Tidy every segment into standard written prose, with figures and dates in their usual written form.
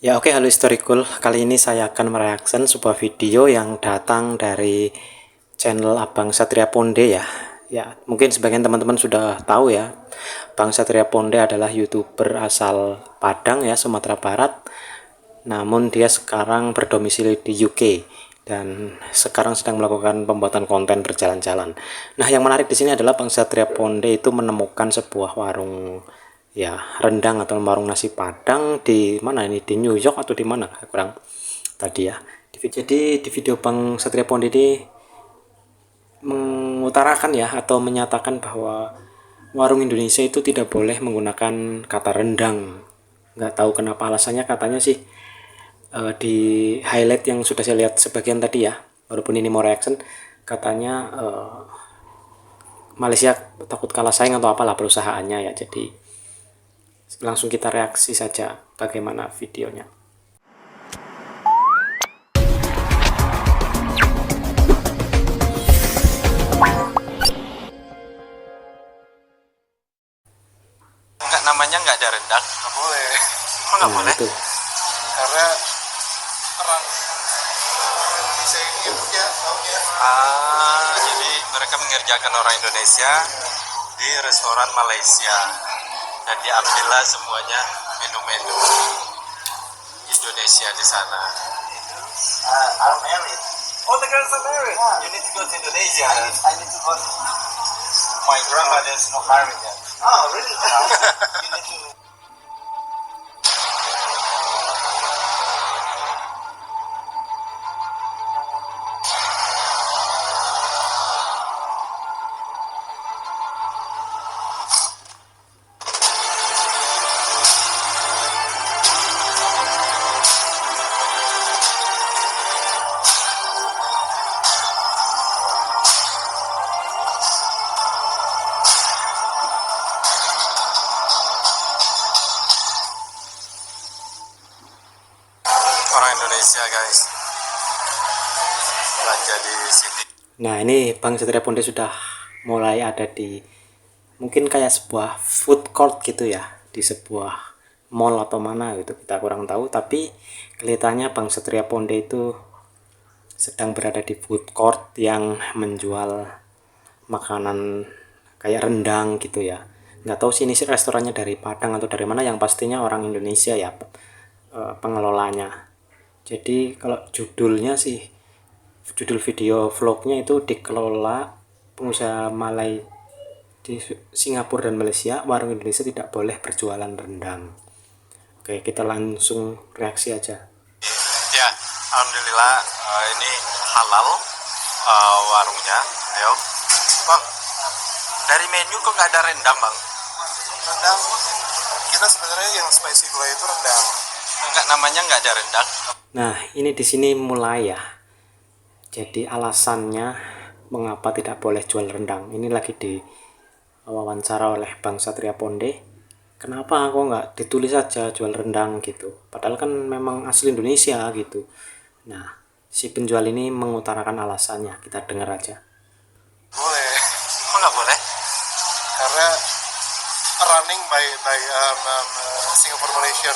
Ya oke, halo historikul. Kali ini saya akan mereaction sebuah video yang datang dari channel Abang Satria Ponde ya. Ya, mungkin sebagian teman-teman sudah tahu ya. Bang Satria Ponde adalah YouTuber asal Padang ya, Sumatera Barat. Namun dia sekarang berdomisili di UK dan sekarang sedang melakukan pembuatan konten berjalan-jalan. Nah, yang menarik di sini adalah Bang Satria Ponde itu menemukan sebuah warung ya rendang atau warung nasi Padang di mana ini, di New York atau di mana kurang tadi ya. Jadi di video Bang Satria Ponde ini mengutarakan ya atau menyatakan bahwa warung Indonesia itu tidak boleh menggunakan kata rendang. Nggak tahu kenapa alasannya, katanya sih di highlight yang sudah saya lihat sebagian tadi ya, walaupun ini mau reaction, katanya Malaysia takut kalah saing atau apalah perusahaannya ya. Jadi langsung kita reaksi saja bagaimana videonya. Namanya nggak ada rendang? Nggak boleh. Emang nggak Nah boleh? itu Karena perang Indonesia ini ya taunya. Jadi mereka mengerjakan orang Indonesia di restoran Malaysia dan diambillah semuanya menu-menu Indonesia di sana. I'm married. Oh, the girls are married. You need to go to Indonesia. I need to go. My grandmother's not married yet. Oh, really? You need to. Orang Indonesia, guys, belanja di sini. Nah ini Bang Satria Ponde sudah mulai ada di mungkin kayak sebuah food court gitu ya, di sebuah mall atau mana gitu, kita kurang tahu, tapi kelihatannya Bang Satria Ponde itu sedang berada di food court yang menjual makanan kayak rendang gitu ya. Nggak tahu sih ini sih restorannya dari Padang atau dari mana, yang pastinya orang Indonesia ya pengelolanya. Jadi kalau judulnya sih, judul video vlognya itu dikelola pengusaha Malay di Singapura dan Malaysia, warung Indonesia tidak boleh berjualan rendang. Oke, kita langsung reaksi aja. Ya, alhamdulillah ini halal warungnya. Ayo, bang, dari menu kok nggak ada rendang, bang? Rendang kita sebenarnya yang spicy gulai itu rendang. Enggak, namanya nggak ada rendang. Nah, ini di sini mulai ya. Jadi alasannya mengapa tidak boleh jual rendang. Ini lagi di wawancara oleh Bang Satria Ponde. Kenapa kok nggak ditulis saja jual rendang gitu? Padahal kan memang asli Indonesia gitu. Nah, si penjual ini mengutarakan alasannya. Kita dengar aja. Boleh. Kok nggak boleh? Karena running by Singapore Malaysian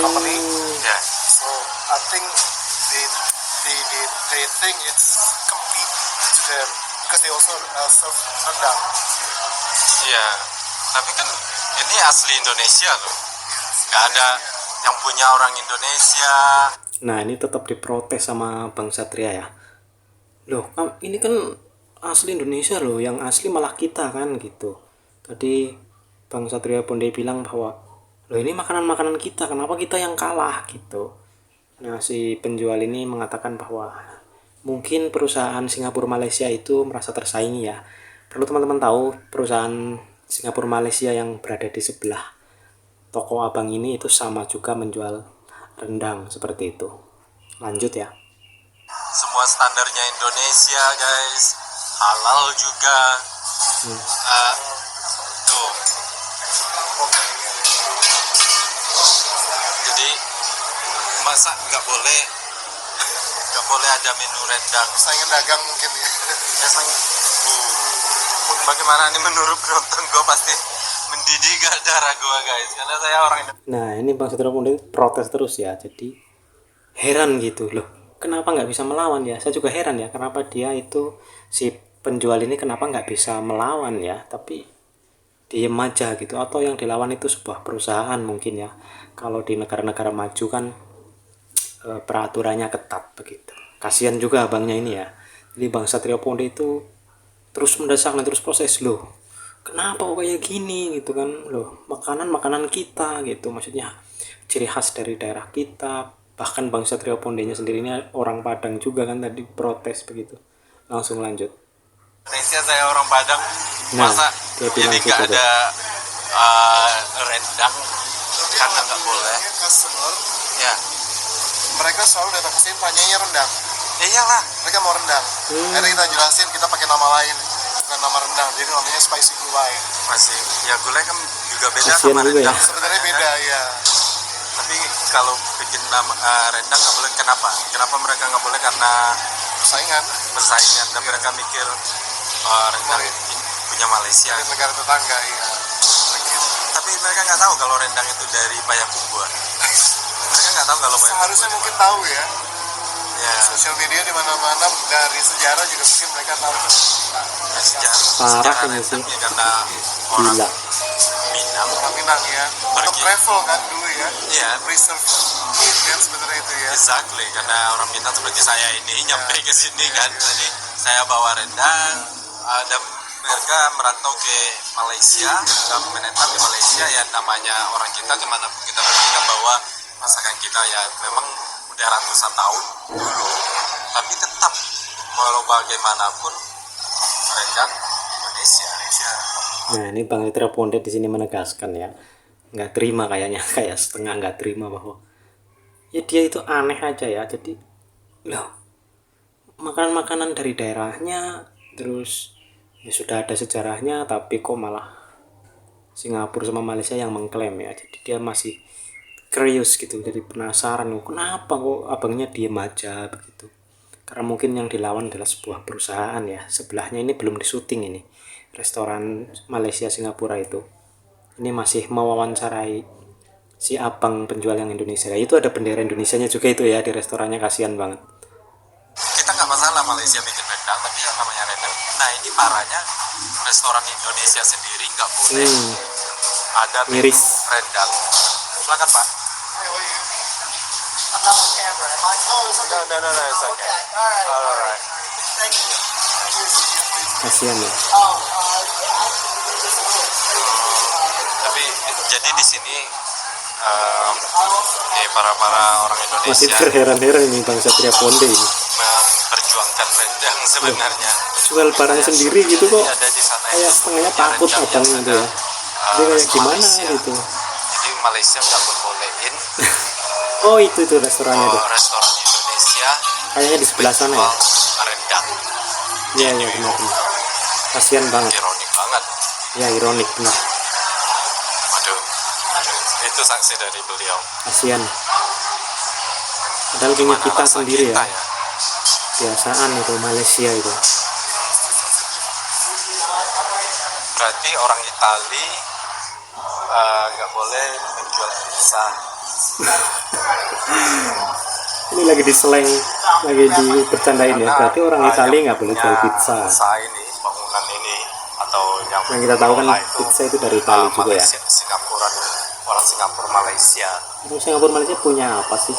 company. Ya, So I think they think it's compete to them because they also serve rendang. iya. Tapi kan ini asli Indonesia loh. Nggak ada yang punya orang Indonesia. Nah, ini tetap diprotes sama Bang Satria ya. Loh, ini kan asli Indonesia loh, yang asli malah kita kan gitu. Tadi Bang Satria Ponde bilang bahwa loh ini makanan-makanan kita, kenapa kita yang kalah gitu. Nah, si penjual ini mengatakan bahwa mungkin perusahaan Singapura Malaysia itu merasa tersaingi ya. Perlu teman-teman tahu, perusahaan Singapura Malaysia yang berada di sebelah toko abang ini itu sama juga menjual rendang seperti itu. Lanjut ya. Semua standarnya Indonesia, guys. Halal juga. Tuh. Jadi masa nggak boleh ada menu rendang? Saingan dagang mungkin ya. Biasanya bagaimana nih menurut penonton, gue pasti mendidih gak darah gua guys, karena saya orang Indonesia. Nah ini Bang Satrio Ponde protes terus ya, jadi heran gitu loh, kenapa nggak bisa melawan ya. Saya juga heran ya, kenapa dia itu si penjual ini kenapa nggak bisa melawan ya, tapi diem aja gitu. Atau yang dilawan itu sebuah perusahaan mungkin ya, kalau di negara-negara maju kan peraturannya ketat begitu. Kasihan juga abangnya ini ya. Jadi Bang Satrio Ponde itu terus mendesak dan terus proses loh, kenapa kok kayak gini gitu kan loh, makanan kita gitu, maksudnya ciri khas dari daerah kita. Bahkan Bang Satrio Pondenya sendiri ini orang Padang juga kan, tadi protes begitu. Langsung lanjut. Indonesia, saya orang Padang, Nah, masa dia bilang jadi nggak gitu tuh. ada rendang karena nggak boleh Customer, ya. mereka selalu datang ke sini tanyanya rendang. Ya iyalah, Mereka mau rendang. Akhirnya kita jelasin kita pakai nama lain, bukan nama rendang. Jadi namanya spicy gulai. masih ya gulai kan juga beda Kasian sama juga ya. rendang Sebenarnya beda ya. tapi kalau bikin nama rendang nggak boleh. Kenapa mereka nggak boleh? Karena Persaingan persaingan, dan mereka mikir rendang punya Malaysia. dari negara tetangga ya. Begitu. Tapi mereka nggak tahu kalau rendang itu dari Payakumbuh. Mereka nggak tahu kalau Payakumbuh. Seharusnya mungkin tahu ya. Ya, Sosial media di mana-mana dari sejarah juga mungkin mereka tahu. Parah ini sih. rendangnya karena orang Gila. Minang. Orang Minang ya. Untuk Pergi. travel kan dulu ya. Iya, Preserve food kan sebenarnya itu ya. exactly, karena orang Minang seperti saya ini nyampe ke sini kan, jadi saya bawa rendang, dan mereka merantau ke Malaysia, mereka menetap di Malaysia ya, namanya orang kita kemanapun kita pergi kan bawa masakan kita ya, memang udah ratusan tahun dulu, tapi tetap walau bagaimanapun rendang Indonesia. Nah ini Bang Satrio Ponde di sini menegaskan ya, nggak terima kayaknya, kayak setengah nggak terima bahwa ya dia itu aneh aja ya. Jadi loh, makanan-makanan dari daerahnya, terus ya sudah ada sejarahnya, tapi kok malah Singapura sama Malaysia yang mengklaim ya. Jadi dia masih curious gitu, jadi penasaran kenapa kok abangnya diem aja begitu. Karena mungkin yang dilawan adalah sebuah perusahaan ya, sebelahnya ini belum disuting ini, restoran Malaysia Singapura itu. Ini masih mewawancarai si abang penjual yang Indonesia ya, itu ada bendera Indonesianya juga itu ya di restorannya, kasihan banget. Kita nggak masalah Malaysia bikin rendang, tapi yang namanya rendang. Nah ini parahnya restoran Indonesia sendiri nggak boleh ada menu Miris. rendang. Silakan Pak. I'm not on camera. Am I? Oh, it's okay. No, it's okay. Alright. Thank you. Kasihan ya. Tapi jadi di sini para orang Masih Indonesia terheran-heran ini Bang Satrio Ponde ini. memperjuangkan rendang sebenarnya. Jual barang sendiri gitu kok, Ada di sana kayak itu setengahnya punya takut rendang abang yang itu ya. ada, Dia kayak gimana Malaysia. gitu. Jadi Malaysia nggak bolehin Oh itu restorannya tuh. restoran Indonesia Kayaknya di sebelah sana ya. jual rendang. Iya iya benar. Kasihan banget. Ironik banget. Ya ironik benar. Waduh, itu sanksi dari beliau. Kasihan. Padahal punya Mana kita rasa sendiri kita ya. Biasaan itu Malaysia itu. Berarti orang Itali nggak boleh menjual pizza. Ini lagi di slang, lagi dibercandain ya. Berarti orang Italia nggak boleh jual pizza. Pizza ini, bangunan ini atau yang Yang kita tahu kan mengelola itu, pizza itu dari Italia juga ya. Malaysia, Singapura, orang Singapura Malaysia. Terus Singapura Malaysia punya apa sih?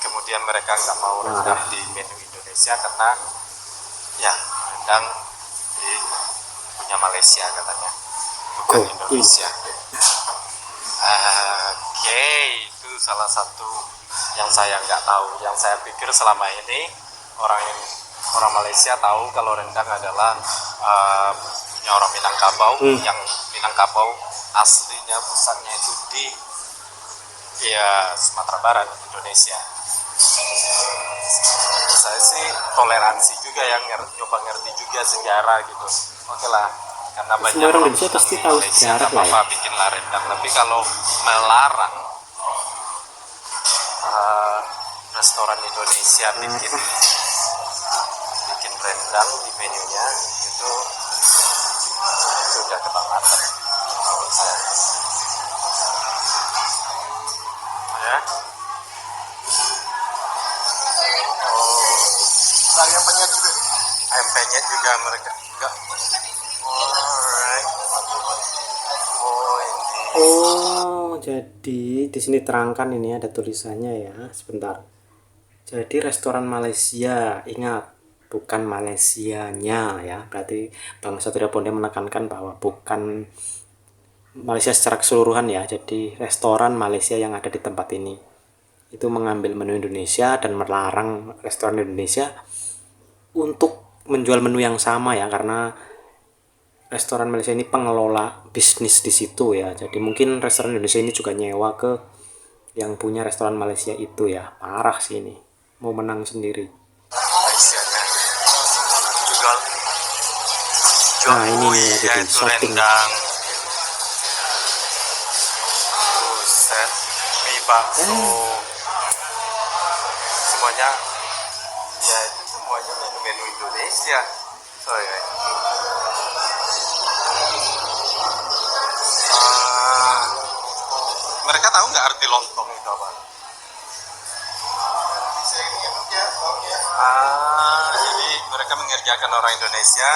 Kemudian mereka nggak mau rendang di menu Indonesia karena ya rendang di punya Malaysia katanya, bukan Oh, Indonesia. Oke, itu salah satu yang saya nggak tahu. Yang saya pikir selama ini orang Malaysia tahu kalau rendang adalah punya orang Minangkabau, yang Minangkabau aslinya pusatnya itu di Sumatera Barat, Indonesia. Saya sih toleransi juga yang nyoba ngerti juga sejarah gitu. Oke lah, karena banyak Semua orang Indonesia pasti tahu Malaysia, sejarah nggak lah ya. apa-apa bikin rendang. Tapi kalau melarang restoran Indonesia bikin rendang di menunya, itu sudah kebangetan menurut saya. ayam penyet juga. Ayam penyet juga mereka enggak. Alright. Oh ini. Oh, jadi di sini terangkan ini ada tulisannya ya. Sebentar. Jadi restoran Malaysia, ingat bukan Malaysianya ya. Berarti Bang Satria Ponde menekankan bahwa bukan Malaysia secara keseluruhan ya. Jadi restoran Malaysia yang ada di tempat ini itu mengambil menu Indonesia dan melarang restoran Indonesia untuk menjual menu yang sama ya, karena restoran Malaysia ini pengelola bisnis di situ ya. Jadi mungkin restoran Indonesia ini juga nyewa ke yang punya restoran Malaysia itu ya. Parah sih ini, mau menang sendiri. Malaysianya jual Nah ini nih lagi di yaitu shopping. rendang. Buset, mie bakso. Semuanya ya itu semuanya menu-menu Indonesia. Sorry guys. Mereka tahu nggak arti lontong itu apa? Jadi mereka mengerjakan orang Indonesia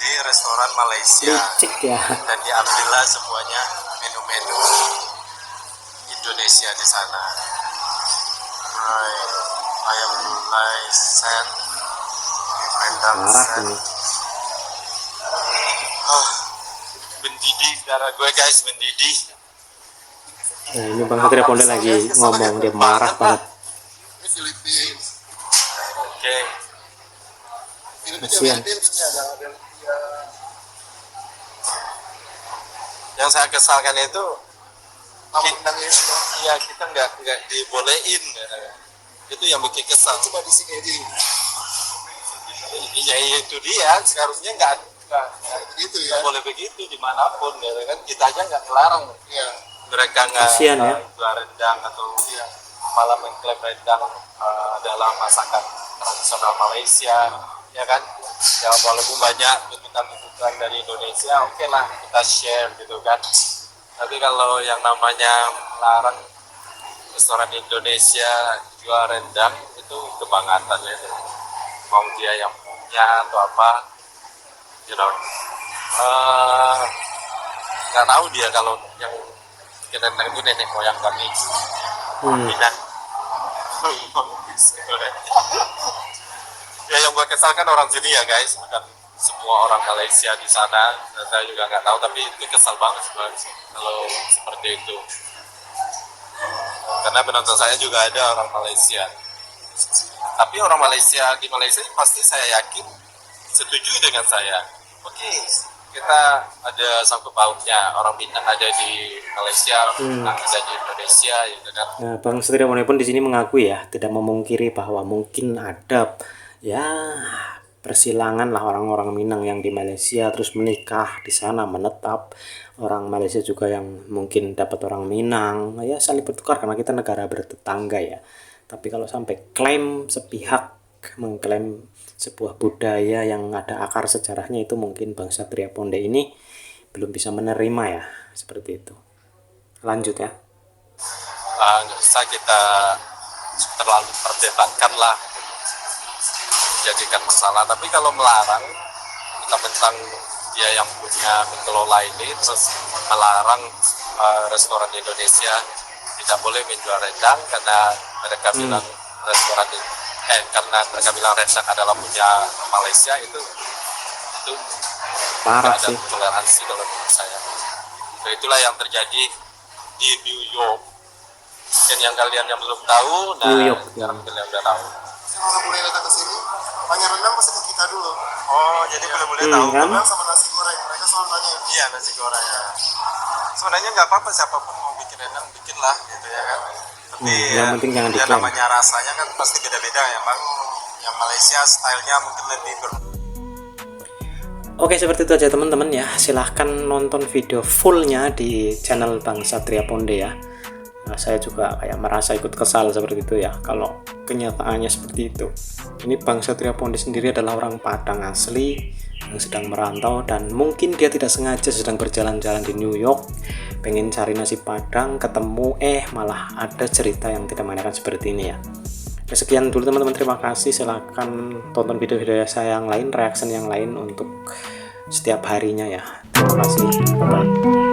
di restoran Malaysia Licik ya. dan diambillah semuanya menu-menu Indonesia di sana. Right. Ayam gulai set, rendang Parah set. ini. Mendidih darah gue guys, mendidih. Nah ini Bang Satria Ponde lagi ngomong, dia marah banget. Ini Philippines. Oke. Kasian. Yang saya kesalkan itu Nama rendangnya itu ya. iya kita nggak dibolehin ya. Itu yang bikin kesal. Cuma di sini aja. Ya itu dia, seharusnya nggak Begitu nggak ya. boleh begitu dimanapun ya kan, kita aja nggak melarang, Iya. mereka nggak Kasian ya. jual rendang atau malah mengklaim rendang dalam masakan tradisional Malaysia ya kan, ya walaupun banyak tuntutan dari Indonesia, oke lah kita share gitu kan, tapi kalau yang namanya melarang restoran Indonesia jual rendang itu kebangatan ya, mau dia yang punya atau apa, you know, nggak tahu dia kalau yang bikin rendang itu nenek moyang kami Minang. Ya yang gue kesalkan orang sini ya guys, bukan semua orang Malaysia di sana, saya juga nggak tahu, tapi itu kesal banget sebenarnya kalau seperti itu, karena penonton saya juga ada orang Malaysia, tapi orang Malaysia di Malaysia pasti saya yakin setuju dengan saya. Oke, kita ada sangkut pautnya, orang Minang ada di Malaysia, Minang ada di Indonesia, gitu kan. Nah, Bang Satria Ponde pun di sini mengakui ya, tidak memungkiri bahwa mungkin ada ya persilangan lah orang-orang Minang yang di Malaysia terus menikah di sana, menetap. Orang Malaysia juga yang mungkin dapat orang Minang, ya saling bertukar karena kita negara bertetangga ya. Tapi kalau sampai klaim sepihak mengklaim sebuah budaya yang ada akar sejarahnya, itu mungkin Bang Satria Ponde ini belum bisa menerima ya, seperti itu. Lanjut ya. Nggak usah kita terlalu perdebatkan lah, jadikan masalah. Tapi kalau melarang, mentang-mentang dia yang punya mengelola ini terus melarang restoran Indonesia tidak boleh menjual rendang karena mereka bilang restoran karena mereka bilang rendang adalah punya Malaysia, itu Parah tidak ada sih. toleransi kalau menurut saya. Nah, itulah yang terjadi di New York. Dan yang kalian yang belum tahu, nah New York. sekarang kalian udah tahu. Kalau boleh datang ke sini, tanya rendang pasti ke kita dulu. Oh, jadi boleh tahu. kan? Rendang sama nasi goreng, mereka selalu tanya. Iya, nasi goreng. Ya. Sebenarnya nggak apa-apa, siapapun mau bikin rendang bikin lah, gitu ya kan. Tapi yang penting jangan ya diklaim. namanya rasanya kan pasti beda-beda ya bang. Yang Malaysia stylenya mungkin lebih Oke, seperti itu aja teman-teman ya. Silahkan nonton video fullnya di channel Bang Satria Ponde ya. Nah, saya juga kayak merasa ikut kesal seperti itu ya, kalau kenyataannya seperti itu. Ini Bang Satria Ponde sendiri adalah orang Padang asli yang sedang merantau, dan mungkin dia tidak sengaja sedang berjalan-jalan di New York, pengen cari nasi Padang, ketemu malah ada cerita yang tidak mengenakan seperti ini ya. Sekian dulu teman-teman, terima kasih. Silahkan tonton video-video saya yang lain, reaction yang lain untuk setiap harinya ya. Terima kasih, bye.